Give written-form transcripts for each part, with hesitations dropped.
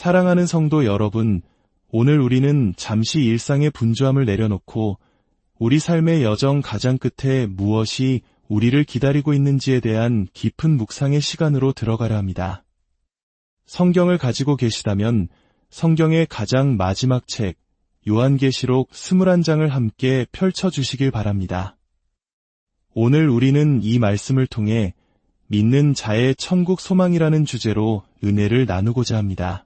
사랑하는 성도 여러분, 오늘 우리는 잠시 일상의 분주함을 내려놓고 우리 삶의 여정 가장 끝에 무엇이 우리를 기다리고 있는지에 대한 깊은 묵상의 시간으로 들어가려 합니다. 성경을 가지고 계시다면 성경의 가장 마지막 책, 요한계시록 21장을 함께 펼쳐주시길 바랍니다. 오늘 우리는 이 말씀을 통해 믿는 자의 천국 소망이라는 주제로 은혜를 나누고자 합니다.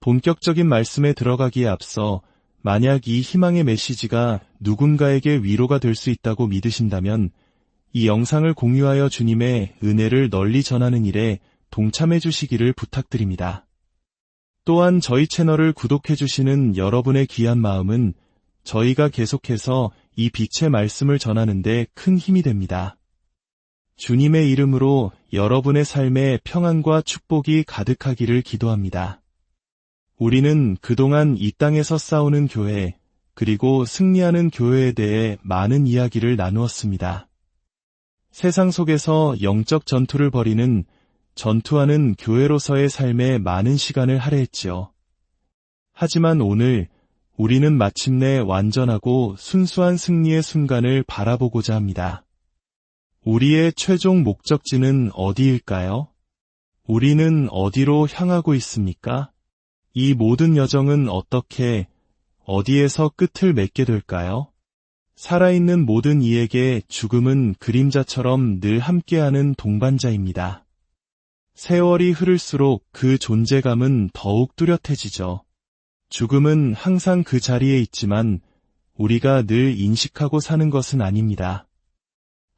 본격적인 말씀에 들어가기에 앞서 만약 이 희망의 메시지가 누군가에게 위로가 될 수 있다고 믿으신다면 이 영상을 공유하여 주님의 은혜를 널리 전하는 일에 동참해 주시기를 부탁드립니다. 또한 저희 채널을 구독해 주시는 여러분의 귀한 마음은 저희가 계속해서 이 빛의 말씀을 전하는 데 큰 힘이 됩니다. 주님의 이름으로 여러분의 삶에 평안과 축복이 가득하기를 기도합니다. 우리는 그동안 이 땅에서 싸우는 교회, 그리고 승리하는 교회에 대해 많은 이야기를 나누었습니다. 세상 속에서 영적 전투를 벌이는 전투하는 교회로서의 삶에 많은 시간을 할애했지요. 하지만 오늘 우리는 마침내 완전하고 순수한 승리의 순간을 바라보고자 합니다. 우리의 최종 목적지는 어디일까요? 우리는 어디로 향하고 있습니까? 이 모든 여정은 어디에서 끝을 맺게 될까요? 살아있는 모든 이에게 죽음은 그림자처럼 늘 함께하는 동반자입니다. 세월이 흐를수록 그 존재감은 더욱 뚜렷해지죠. 죽음은 항상 그 자리에 있지만 우리가 늘 인식하고 사는 것은 아닙니다.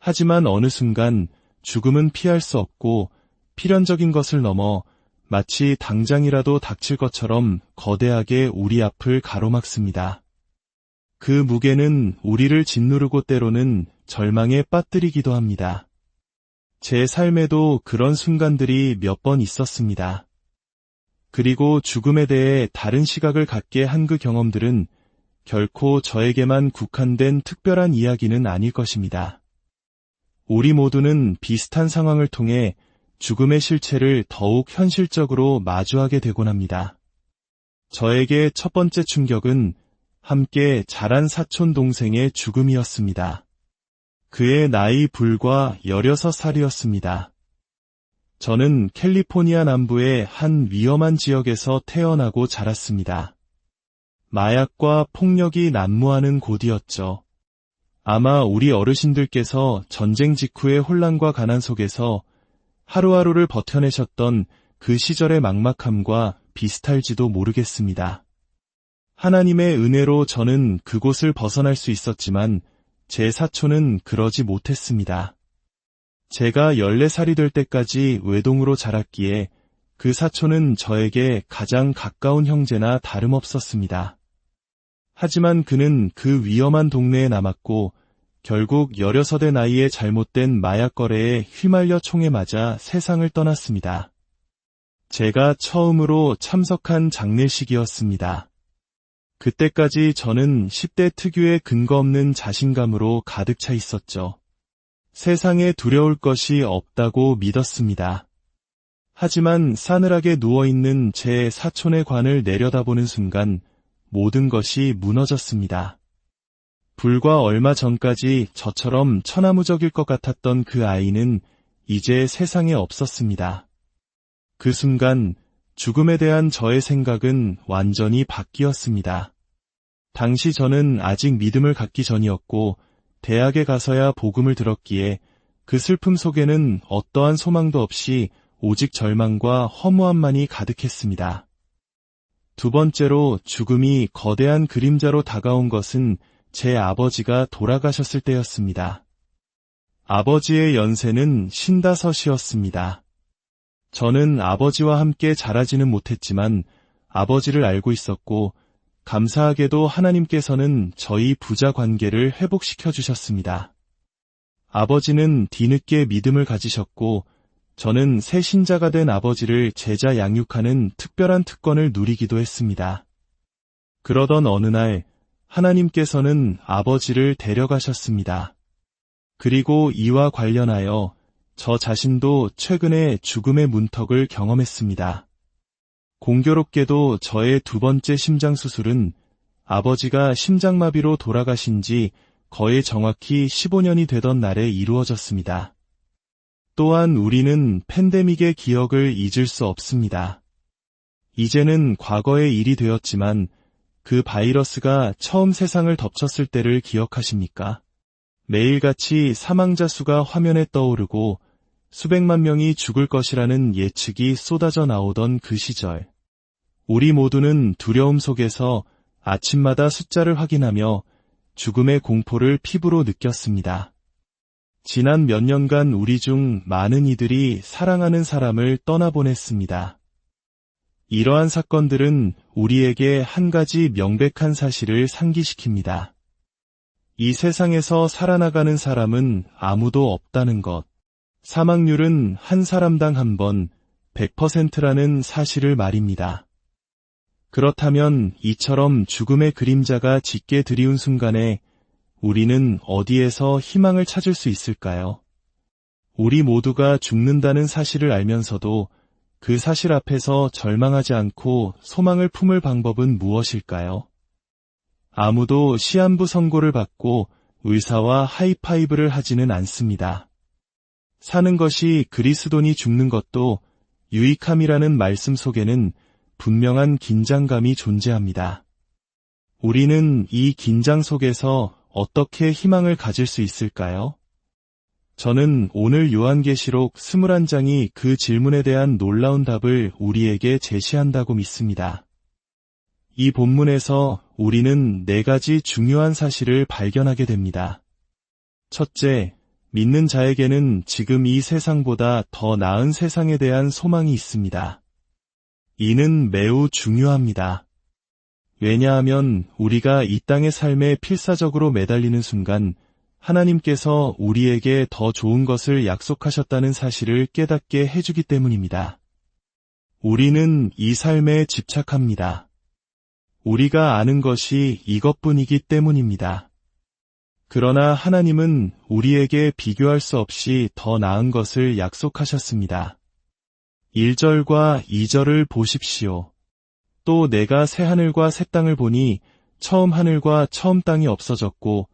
하지만 어느 순간 죽음은 피할 수 없고 필연적인 것을 넘어 마치 당장이라도 닥칠 것처럼 거대하게 우리 앞을 가로막습니다. 그 무게는 우리를 짓누르고 때로는 절망에 빠뜨리기도 합니다. 제 삶에도 그런 순간들이 몇 번 있었습니다. 그리고 죽음에 대해 다른 시각을 갖게 한 그 경험들은 결코 저에게만 국한된 특별한 이야기는 아닐 것입니다. 우리 모두는 비슷한 상황을 통해 죽음의 실체를 더욱 현실적으로 마주하게 되곤 합니다. 저에게 첫 번째 충격은 함께 자란 사촌 동생의 죽음이었습니다. 그의 나이 불과 16살이었습니다. 저는 캘리포니아 남부의 한 위험한 지역에서 태어나고 자랐습니다. 마약과 폭력이 난무하는 곳이었죠. 아마 우리 어르신들께서 전쟁 직후의 혼란과 가난 속에서 하루하루를 버텨내셨던 그 시절의 막막함과 비슷할지도 모르겠습니다. 하나님의 은혜로 저는 그곳을 벗어날 수 있었지만 제 사촌은 그러지 못했습니다. 제가 14살이 될 때까지 외동으로 자랐기에 그 사촌은 저에게 가장 가까운 형제나 다름없었습니다. 하지만 그는 그 위험한 동네에 남았고 결국 16의 나이에 잘못된 마약 거래에 휘말려 총에 맞아 세상을 떠났습니다. 제가 처음으로 참석한 장례식이었습니다. 그때까지 저는 10대 특유의 근거 없는 자신감으로 가득 차 있었죠. 세상에 두려울 것이 없다고 믿었습니다. 하지만 싸늘하게 누워있는 제 사촌의 관을 내려다보는 순간 모든 것이 무너졌습니다. 불과 얼마 전까지 저처럼 천하무적일 것 같았던 그 아이는 이제 세상에 없었습니다. 그 순간 죽음에 대한 저의 생각은 완전히 바뀌었습니다. 당시 저는 아직 믿음을 갖기 전이었고 대학에 가서야 복음을 들었기에 그 슬픔 속에는 어떠한 소망도 없이 오직 절망과 허무함만이 가득했습니다. 두 번째로 죽음이 거대한 그림자로 다가온 것은 제 아버지가 돌아가셨을 때였습니다. 아버지의 연세는 55이었습니다. 저는 아버지와 함께 자라지는 못했지만 아버지를 알고 있었고 감사하게도 하나님께서는 저희 부자 관계를 회복시켜 주셨습니다. 아버지는 뒤늦게 믿음을 가지셨고 저는 새 신자가 된 아버지를 제자 양육하는 특별한 특권을 누리기도 했습니다. 그러던 어느 날 하나님께서는 아버지를 데려가셨습니다. 그리고 이와 관련하여 저 자신도 최근에 죽음의 문턱을 경험했습니다. 공교롭게도 저의 두 번째 심장 수술은 아버지가 심장마비로 돌아가신 지 거의 정확히 15년이 되던 날에 이루어졌습니다. 또한 우리는 팬데믹의 기억을 잊을 수 없습니다. 이제는 과거의 일이 되었지만 그 바이러스가 처음 세상을 덮쳤을 때를 기억하십니까? 매일같이 사망자 수가 화면에 떠오르고 수백만 명이 죽을 것이라는 예측이 쏟아져 나오던 그 시절. 우리 모두는 두려움 속에서 아침마다 숫자를 확인하며 죽음의 공포를 피부로 느꼈습니다. 지난 몇 년간 우리 중 많은 이들이 사랑하는 사람을 떠나보냈습니다. 이러한 사건들은 우리에게 한 가지 명백한 사실을 상기시킵니다. 이 세상에서 살아나가는 사람은 아무도 없다는 것. 사망률은 한 사람당 한 번 100%라는 사실을 말입니다. 그렇다면 이처럼 죽음의 그림자가 짙게 드리운 순간에 우리는 어디에서 희망을 찾을 수 있을까요? 우리 모두가 죽는다는 사실을 알면서도 그 사실 앞에서 절망하지 않고 소망을 품을 방법은 무엇일까요? 아무도 시한부 선고를 받고 의사와 하이파이브를 하지는 않습니다. 사는 것이 그리스도니 죽는 것도 유익함이라는 말씀 속에는 분명한 긴장감이 존재합니다. 우리는 이 긴장 속에서 어떻게 희망을 가질 수 있을까요? 저는 오늘 요한계시록 21장이 그 질문에 대한 놀라운 답을 우리에게 제시한다고 믿습니다. 이 본문에서 우리는 4가지 중요한 사실을 발견하게 됩니다. 첫째, 믿는 자에게는 지금 이 세상보다 더 나은 세상에 대한 소망이 있습니다. 이는 매우 중요합니다. 왜냐하면 우리가 이 땅의 삶에 필사적으로 매달리는 순간 하나님께서 우리에게 더 좋은 것을 약속하셨다는 사실을 깨닫게 해주기 때문입니다. 우리는 이 삶에 집착합니다. 우리가 아는 것이 이것뿐이기 때문입니다. 그러나 하나님은 우리에게 비교할 수 없이 더 나은 것을 약속하셨습니다. 1절과 2절을 보십시오. 또 내가 새 하늘과 새 땅을 보니 처음 하늘과 처음 땅이 없어졌고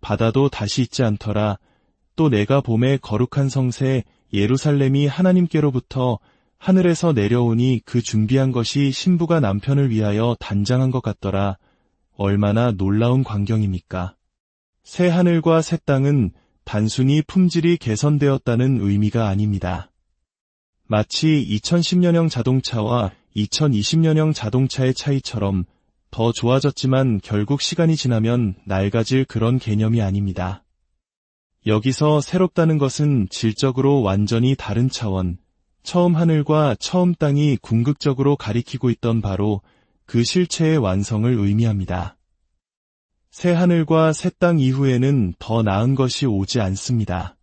바다도 다시 있지 않더라. 또 내가 봄에 거룩한 성새 예루살렘이 하나님께로부터 하늘에서 내려오니 그 준비한 것이 신부가 남편을 위하여 단장한 것 같더라. 얼마나 놀라운 광경입니까? 새 하늘과 새 땅은 단순히 품질이 개선되었다는 의미가 아닙니다. 마치 2010년형 자동차와 2020년형 자동차의 차이처럼 더 좋아졌지만 결국 시간이 지나면 낡아질 그런 개념이 아닙니다. 여기서 새롭다는 것은 질적으로 완전히 다른 차원, 처음 하늘과 처음 땅이 궁극적으로 가리키고 있던 바로 그 실체의 완성을 의미합니다. 새 하늘과 새 땅 이후에는 더 나은 것이 오지 않습니다.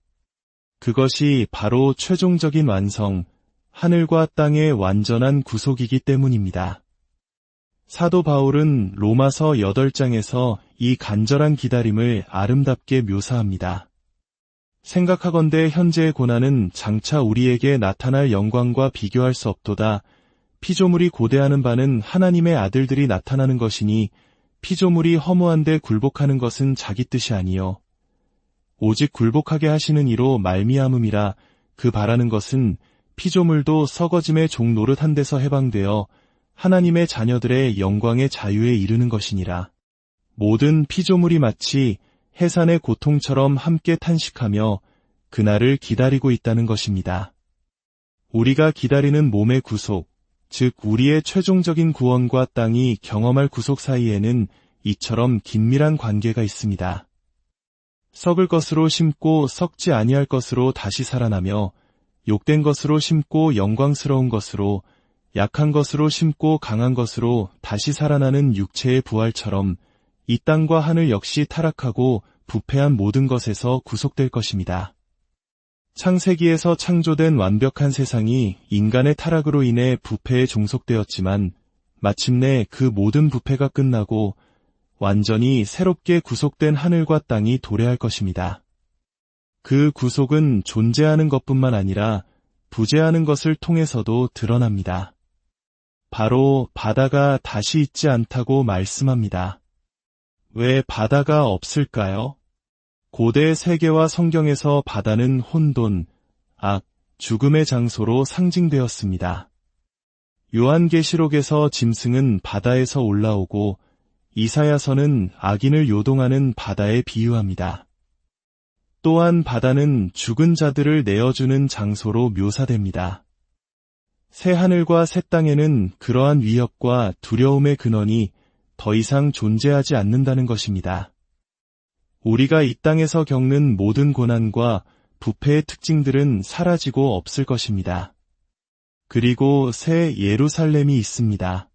그것이 바로 최종적인 완성, 하늘과 땅의 완전한 구속이기 때문입니다. 사도 바울은 로마서 8장에서 이 간절한 기다림을 아름답게 묘사합니다. 생각하건대 현재의 고난은 장차 우리에게 나타날 영광과 비교할 수 없도다. 피조물이 고대하는 바는 하나님의 아들들이 나타나는 것이니 피조물이 허무한데 굴복하는 것은 자기 뜻이 아니요 오직 굴복하게 하시는 이로 말미암음이라. 그 바라는 것은 피조물도 썩어짐의 종 노릇한 데서 해방되어 하나님의 자녀들의 영광의 자유에 이르는 것이니라. 모든 피조물이 마치 해산의 고통처럼 함께 탄식하며 그날을 기다리고 있다는 것입니다. 우리가 기다리는 몸의 구속, 즉 우리의 최종적인 구원과 땅이 경험할 구속 사이에는 이처럼 긴밀한 관계가 있습니다. 썩을 것으로 심고 썩지 아니할 것으로 다시 살아나며 욕된 것으로 심고 영광스러운 것으로, 약한 것으로 심고 강한 것으로 다시 살아나는 육체의 부활처럼 이 땅과 하늘 역시 타락하고 부패한 모든 것에서 구속될 것입니다. 창세기에서 창조된 완벽한 세상이 인간의 타락으로 인해 부패에 종속되었지만 마침내 그 모든 부패가 끝나고 완전히 새롭게 구속된 하늘과 땅이 도래할 것입니다. 그 구속은 존재하는 것뿐만 아니라 부재하는 것을 통해서도 드러납니다. 바로 바다가 다시 있지 않다고 말씀합니다. 왜 바다가 없을까요? 고대 세계와 성경에서 바다는 혼돈, 악, 죽음의 장소로 상징되었습니다. 요한계시록에서 짐승은 바다에서 올라오고 이사야서는 악인을 요동하는 바다에 비유합니다. 또한 바다는 죽은 자들을 내어주는 장소로 묘사됩니다. 새 하늘과 새 땅에는 그러한 위협과 두려움의 근원이 더 이상 존재하지 않는다는 것입니다. 우리가 이 땅에서 겪는 모든 고난과 부패의 특징들은 사라지고 없을 것입니다. 그리고 새 예루살렘이 있습니다.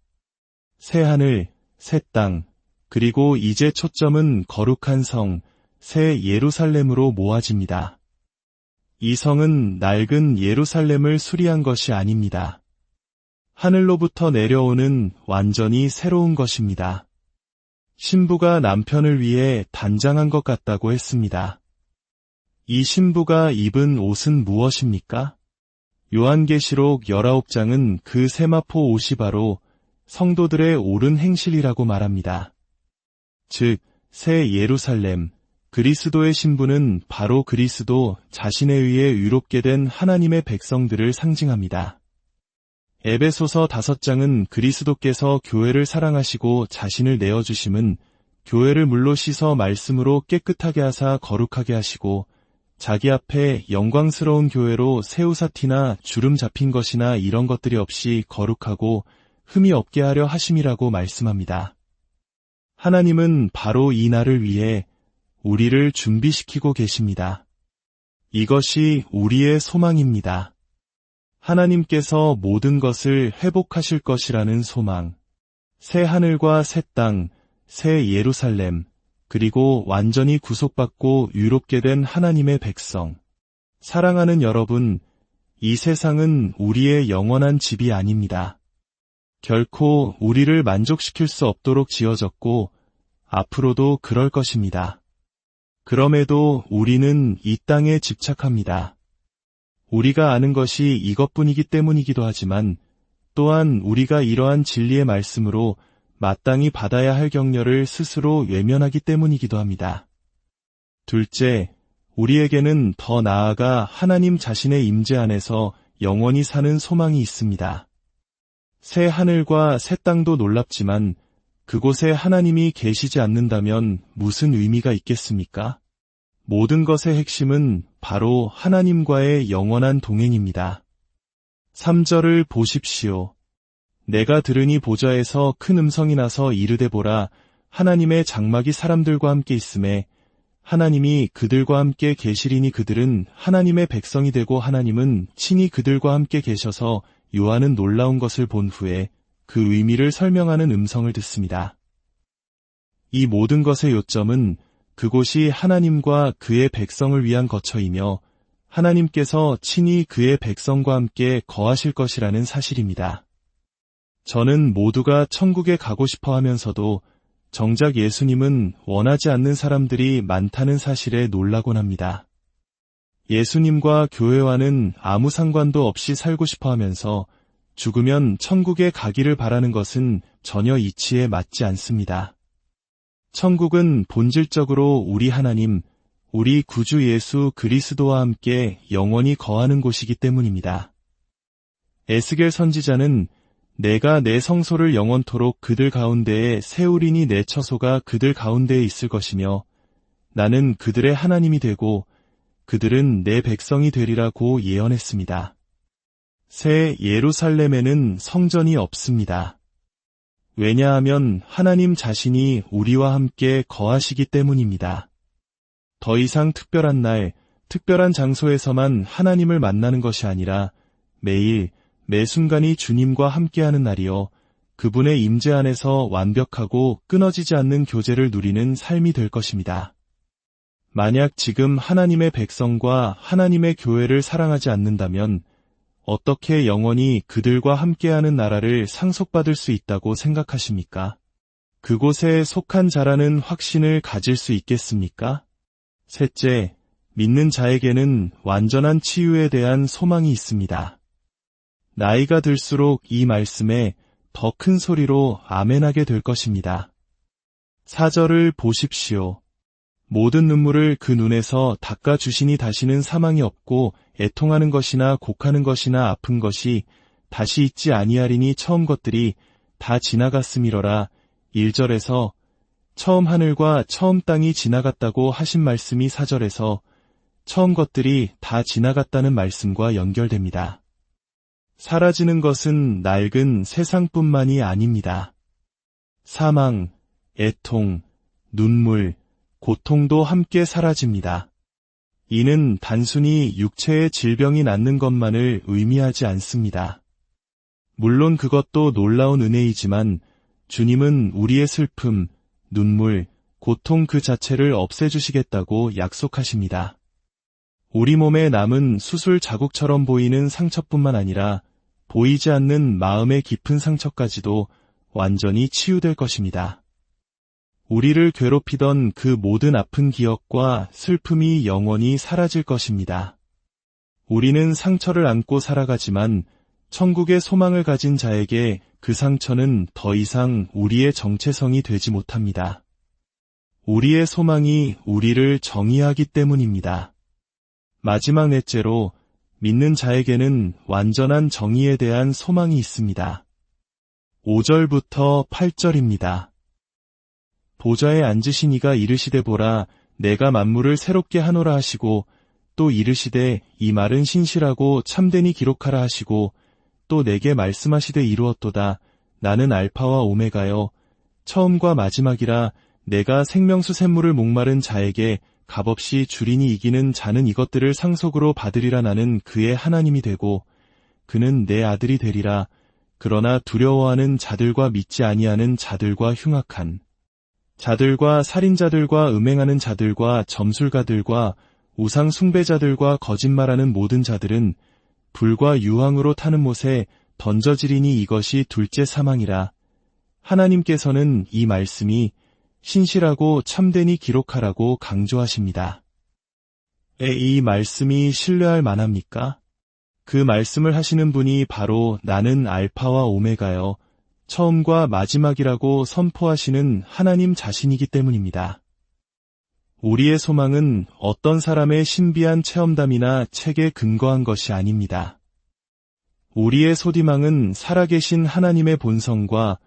새 하늘, 새 땅, 그리고 이제 초점은 거룩한 성, 새 예루살렘으로 모아집니다. 이 성은 낡은 예루살렘을 수리한 것이 아닙니다. 하늘로부터 내려오는 완전히 새로운 것입니다. 신부가 남편을 위해 단장한 것 같다고 했습니다. 이 신부가 입은 옷은 무엇입니까? 요한계시록 19장은 그 세마포 옷이 바로 성도들의 옳은 행실이라고 말합니다. 즉, 새 예루살렘, 그리스도의 신부는 바로 그리스도 자신에 의해 의롭게 된 하나님의 백성들을 상징합니다. 에베소서 5장은 그리스도께서 교회를 사랑하시고 자신을 내어주심은 교회를 물로 씻어 말씀으로 깨끗하게 하사 거룩하게 하시고 자기 앞에 영광스러운 교회로 새우사티나 주름 잡힌 것이나 이런 것들이 없이 거룩하고 흠이 없게 하려 하심이라고 말씀합니다. 하나님은 바로 이 날을 위해 우리를 준비시키고 계십니다. 이것이 우리의 소망입니다. 하나님께서 모든 것을 회복하실 것이라는 소망. 새 하늘과 새 땅, 새 예루살렘, 그리고 완전히 구속받고 유롭게 된 하나님의 백성. 사랑하는 여러분, 이 세상은 우리의 영원한 집이 아닙니다. 결코 우리를 만족시킬 수 없도록 지어졌고 앞으로도 그럴 것입니다. 그럼에도 우리는 이 땅에 집착합니다. 우리가 아는 것이 이것뿐이기 때문이기도 하지만 또한 우리가 이러한 진리의 말씀으로 마땅히 받아야 할 격려를 스스로 외면하기 때문이기도 합니다. 둘째, 우리에게는 더 나아가 하나님 자신의 임재 안에서 영원히 사는 소망이 있습니다. 새 하늘과 새 땅도 놀랍지만 그곳에 하나님이 계시지 않는다면 무슨 의미가 있겠습니까? 모든 것의 핵심은 바로 하나님과의 영원한 동행입니다. 3절을 보십시오. 내가 들으니 보좌에서 큰 음성이 나서 이르되 보라, 하나님의 장막이 사람들과 함께 있음에 하나님이 그들과 함께 계시리니 그들은 하나님의 백성이 되고 하나님은 친히 그들과 함께 계셔서 요한은 놀라운 것을 본 후에 그 의미를 설명하는 음성을 듣습니다. 이 모든 것의 요점은 그곳이 하나님과 그의 백성을 위한 거처이며 하나님께서 친히 그의 백성과 함께 거하실 것이라는 사실입니다. 저는 모두가 천국에 가고 싶어 하면서도 정작 예수님은 원하지 않는 사람들이 많다는 사실에 놀라곤 합니다. 예수님과 교회와는 아무 상관도 없이 살고 싶어 하면서 죽으면 천국에 가기를 바라는 것은 전혀 이치에 맞지 않습니다. 천국은 본질적으로 우리 하나님, 우리 구주 예수 그리스도와 함께 영원히 거하는 곳이기 때문입니다. 에스겔 선지자는 내가 내 성소를 영원토록 그들 가운데에 세우리니 내 처소가 그들 가운데에 있을 것이며 나는 그들의 하나님이 되고 그들은 내 백성이 되리라고 예언했습니다. 새 예루살렘에는 성전이 없습니다. 왜냐하면 하나님 자신이 우리와 함께 거하시기 때문입니다. 더 이상 특별한 날, 특별한 장소에서만 하나님을 만나는 것이 아니라 매일, 매 순간이 주님과 함께하는 날이요, 그분의 임재 안에서 완벽하고 끊어지지 않는 교제를 누리는 삶이 될 것입니다. 만약 지금 하나님의 백성과 하나님의 교회를 사랑하지 않는다면 어떻게 영원히 그들과 함께하는 나라를 상속받을 수 있다고 생각하십니까? 그곳에 속한 자라는 확신을 가질 수 있겠습니까? 셋째, 믿는 자에게는 완전한 치유에 대한 소망이 있습니다. 나이가 들수록 이 말씀에 더 큰 소리로 아멘하게 될 것입니다. 4절을 보십시오. 모든 눈물을 그 눈에서 닦아주시니 다시는 사망이 없고 애통하는 것이나 곡하는 것이나 아픈 것이 다시 있지 아니하리니 처음 것들이 다 지나갔음이러라. 1절에서 처음 하늘과 처음 땅이 지나갔다고 하신 말씀이 4절에서 처음 것들이 다 지나갔다는 말씀과 연결됩니다. 사라지는 것은 낡은 세상뿐만이 아닙니다. 사망, 애통, 눈물, 고통도 함께 사라집니다. 이는 단순히 육체의 질병이 낫는 것만을 의미하지 않습니다. 물론 그것도 놀라운 은혜이지만 주님은 우리의 슬픔, 눈물, 고통 그 자체를 없애주시겠다고 약속하십니다. 우리 몸에 남은 수술 자국처럼 보이는 상처뿐만 아니라 보이지 않는 마음의 깊은 상처까지도 완전히 치유될 것입니다. 우리를 괴롭히던 그 모든 아픈 기억과 슬픔이 영원히 사라질 것입니다. 우리는 상처를 안고 살아가지만 천국의 소망을 가진 자에게 그 상처는 더 이상 우리의 정체성이 되지 못합니다. 우리의 소망이 우리를 정의하기 때문입니다. 마지막 넷째로 믿는 자에게는 완전한 정의에 대한 소망이 있습니다. 5절부터 8절입니다. 보좌에 앉으신 이가 이르시되 보라 내가 만물을 새롭게 하노라 하시고 또 이르시되 이 말은 신실하고 참되니 기록하라 하시고 또 내게 말씀하시되 이루었도다 나는 알파와 오메가여 처음과 마지막이라 내가 생명수 샘물을 목마른 자에게 값없이 주리니 이기는 자는 이것들을 상속으로 받으리라 나는 그의 하나님이 되고 그는 내 아들이 되리라 그러나 두려워하는 자들과 믿지 아니하는 자들과 흉악한 자들과 살인자들과 음행하는 자들과 점술가들과 우상 숭배자들과 거짓말하는 모든 자들은 불과 유황으로 타는 못에 던져지리니 이것이 둘째 사망이라. 하나님께서는 이 말씀이 신실하고 참되니 기록하라고 강조하십니다. 이 말씀이 신뢰할 만합니까? 그 말씀을 하시는 분이 바로 나는 알파와 오메가여 처음과 마지막이라고 선포하시는 하나님 자신이기 때문입니다. 우리의 소망은 어떤 사람의 신비한 체험담이나 책에 근거한 것이 아닙니다. 우리의 소망은 살아계신 하나님의 본성과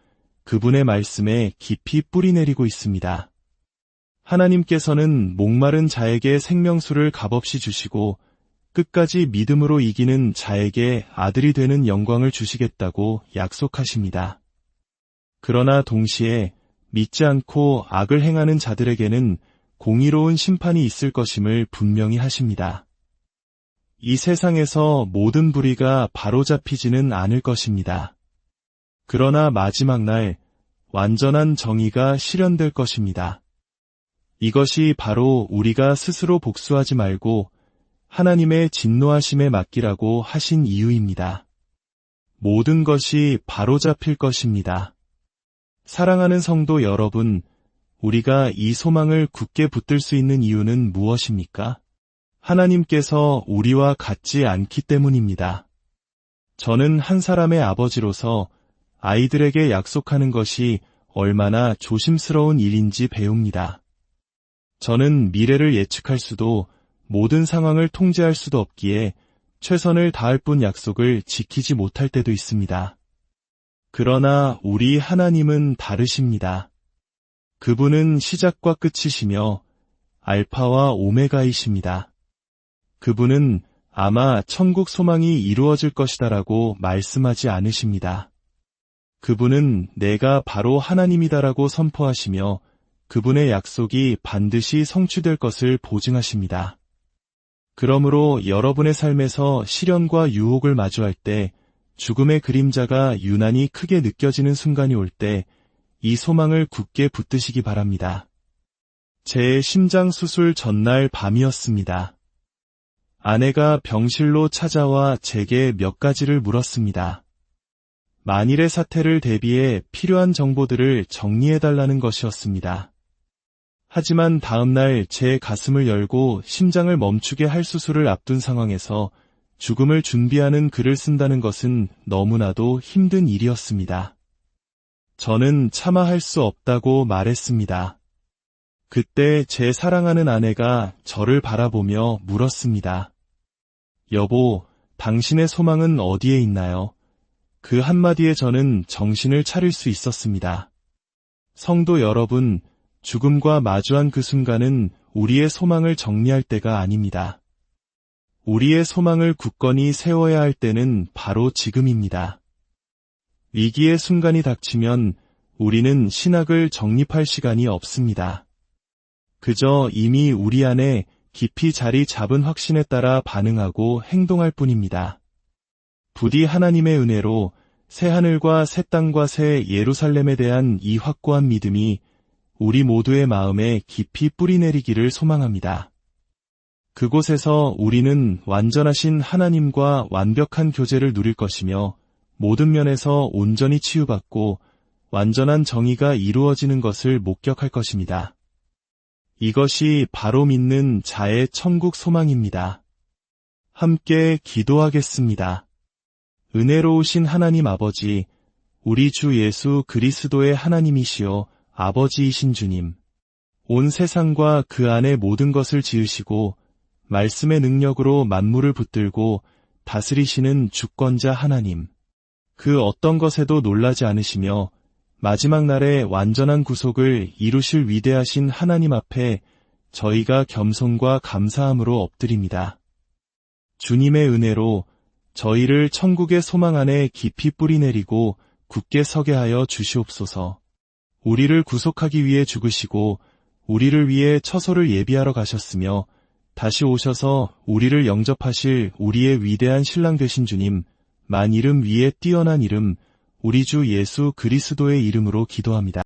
그분의 말씀에 깊이 뿌리내리고 있습니다. 하나님께서는 목마른 자에게 생명수를 값없이 주시고 끝까지 믿음으로 이기는 자에게 아들이 되는 영광을 주시겠다고 약속하십니다. 그러나 동시에 믿지 않고 악을 행하는 자들에게는 공의로운 심판이 있을 것임을 분명히 하십니다. 이 세상에서 모든 불의가 바로잡히지는 않을 것입니다. 그러나 마지막 날 완전한 정의가 실현될 것입니다. 이것이 바로 우리가 스스로 복수하지 말고 하나님의 진노하심에 맡기라고 하신 이유입니다. 모든 것이 바로잡힐 것입니다. 사랑하는 성도 여러분, 우리가 이 소망을 굳게 붙들 수 있는 이유는 무엇입니까? 하나님께서 우리와 같지 않기 때문입니다. 저는 한 사람의 아버지로서 아이들에게 약속하는 것이 얼마나 조심스러운 일인지 배웁니다. 저는 미래를 예측할 수도 모든 상황을 통제할 수도 없기에 최선을 다할 뿐 약속을 지키지 못할 때도 있습니다. 그러나 우리 하나님은 다르십니다. 그분은 시작과 끝이시며 알파와 오메가이십니다. 그분은 아마 천국 소망이 이루어질 것이다라고 말씀하지 않으십니다. 그분은 내가 바로 하나님이다라고 선포하시며 그분의 약속이 반드시 성취될 것을 보증하십니다. 그러므로 여러분의 삶에서 시련과 유혹을 마주할 때 죽음의 그림자가 유난히 크게 느껴지는 순간이 올 때 이 소망을 굳게 붙드시기 바랍니다. 제 심장 수술 전날 밤이었습니다. 아내가 병실로 찾아와 제게 몇 가지를 물었습니다. 만일의 사태를 대비해 필요한 정보들을 정리해달라는 것이었습니다. 하지만 다음날 제 가슴을 열고 심장을 멈추게 할 수술을 앞둔 상황에서 죽음을 준비하는 글을 쓴다는 것은 너무나도 힘든 일이었습니다. 저는 차마 할 수 없다고 말했습니다. 그때 제 사랑하는 아내가 저를 바라보며 물었습니다. 여보, 당신의 소망은 어디에 있나요? 그 한마디에 저는 정신을 차릴 수 있었습니다. 성도 여러분, 죽음과 마주한 그 순간은 우리의 소망을 정리할 때가 아닙니다. 우리의 소망을 굳건히 세워야 할 때는 바로 지금입니다. 위기의 순간이 닥치면 우리는 신학을 정립할 시간이 없습니다. 그저 이미 우리 안에 깊이 자리 잡은 확신에 따라 반응하고 행동할 뿐입니다. 부디 하나님의 은혜로 새 하늘과 새 땅과 새 예루살렘에 대한 이 확고한 믿음이 우리 모두의 마음에 깊이 뿌리내리기를 소망합니다. 그곳에서 우리는 완전하신 하나님과 완벽한 교제를 누릴 것이며 모든 면에서 온전히 치유받고 완전한 정의가 이루어지는 것을 목격할 것입니다. 이것이 바로 믿는 자의 천국 소망입니다. 함께 기도하겠습니다. 은혜로우신 하나님 아버지, 우리 주 예수 그리스도의 하나님이시요 아버지이신 주님, 온 세상과 그 안의 모든 것을 지으시고 말씀의 능력으로 만물을 붙들고 다스리시는 주권자 하나님, 그 어떤 것에도 놀라지 않으시며 마지막 날에 완전한 구속을 이루실 위대하신 하나님 앞에 저희가 겸손과 감사함으로 엎드립니다. 주님의 은혜로 저희를 천국의 소망 안에 깊이 뿌리내리고 굳게 서게 하여 주시옵소서. 우리를 구속하기 위해 죽으시고 우리를 위해 처소를 예비하러 가셨으며 다시 오셔서 우리를 영접하실 우리의 위대한 신랑 되신 주님, 만 이름 위에 뛰어난 이름, 우리 주 예수 그리스도의 이름으로 기도합니다.